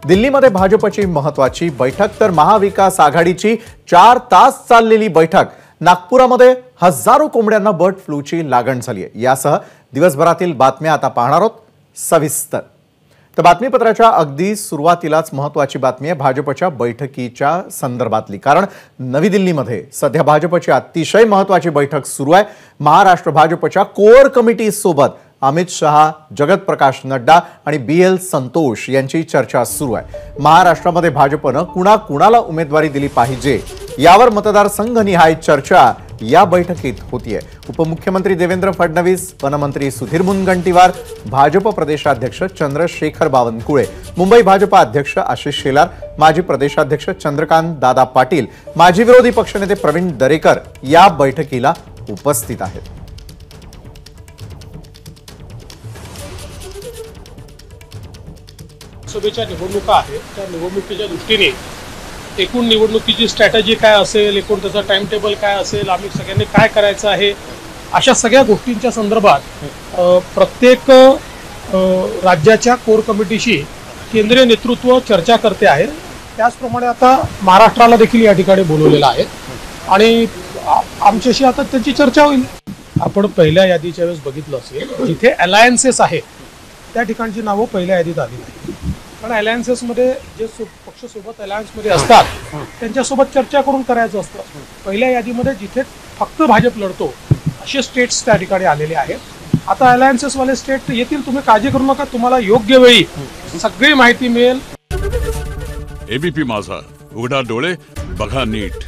दिल्लीमध्ये भाजपची महत्त्वाची बैठक तर महाविकास आघाडीची 4 तास चाललेली बैठक। नागपुरामध्ये हजारो कोंबड्यांना बर्ड फ्लूची लागण झाली आहे। यासह दिवसभरातील बातम्या आता पाहणार आहोत सविस्तर। तर बातमीपत्राच्या अगदी सुरुवातीलाच महत्त्वाची बातमी आहे भाजपच्या बैठकीच्या संदर्भातली, कारण नवी दिल्लीमध्ये सध्या भाजपची अतिशय महत्त्वाची बैठक सुरू आहे। महाराष्ट्र भाजपच्या कोर कमिटी सोबत अमित शहा, जगत प्रकाश नड्डा आणि BL संतोष यांची चर्चा सुरू आहे। महाराष्ट्रामध्ये भाजपने कुणाला उमेदवारी दिली पाहिजे यावर मतदारसंघनिहाय चर्चा या बैठकीत होतीये। उपमुख्यमंत्री देवेंद्र फडणवीस, वनमंत्री सुधीर मुनगंटीवार, भाजप प्रदेशाध्यक्ष चंद्रशेखर बावनकुळे, मुंबई भाजपा अध्यक्ष आशिष शेलार, माजी प्रदेशाध्यक्ष चंद्रकांत दादा पाटील, माजी विरोधी पक्षनेते प्रवीण दरेकर या बैठकीला उपस्थित आहेत। लोकसभेच्या निवडणुका आहेत, त्या निवडणुकीच्या दृष्टीने एकूण निवडणुकीची स्ट्रॅटेजी काय असेल, एकूण त्याचा टाइम टेबल काय असेल, आम्ही सगळ्यांनी काय करायचं आहे, अशा सगळ्या गोष्टींच्या संदर्भात प्रत्येक राज्याच्या कोर कमिटीशी केंद्रीय नेतृत्व चर्चा करते आहे। त्याचप्रमाणे आता महाराष्ट्राला देखील या ठिकाणी बोलवलेलं आहे आणि आमच्याशी आता त्यांची चर्चा होईल। आपण पहिल्या यादीच्या वेळेस बघितलं असेल, जिथे अलायन्सेस आहेत त्या ठिकाणची नावं पहिल्या यादीत आली नाही, कारण अलायन्सेसमध्ये जे पक्ष सोबत अलायन्समध्ये असतात त्यांच्यासोबत चर्चा करून करायचं असतं। पहिल्या यादीमध्ये जिथे फक्त भाजप लढतो असे स्टेट्स त्या ठिकाणी आलेले आहेत। आता अलायन्सेसवाले स्टेट येतील, तुम्ही काळजी करू नका, तुम्हाला योग्य वेळी सगळी माहिती मिळेल। ABP माझा, उघडा डोळे बघा नीट।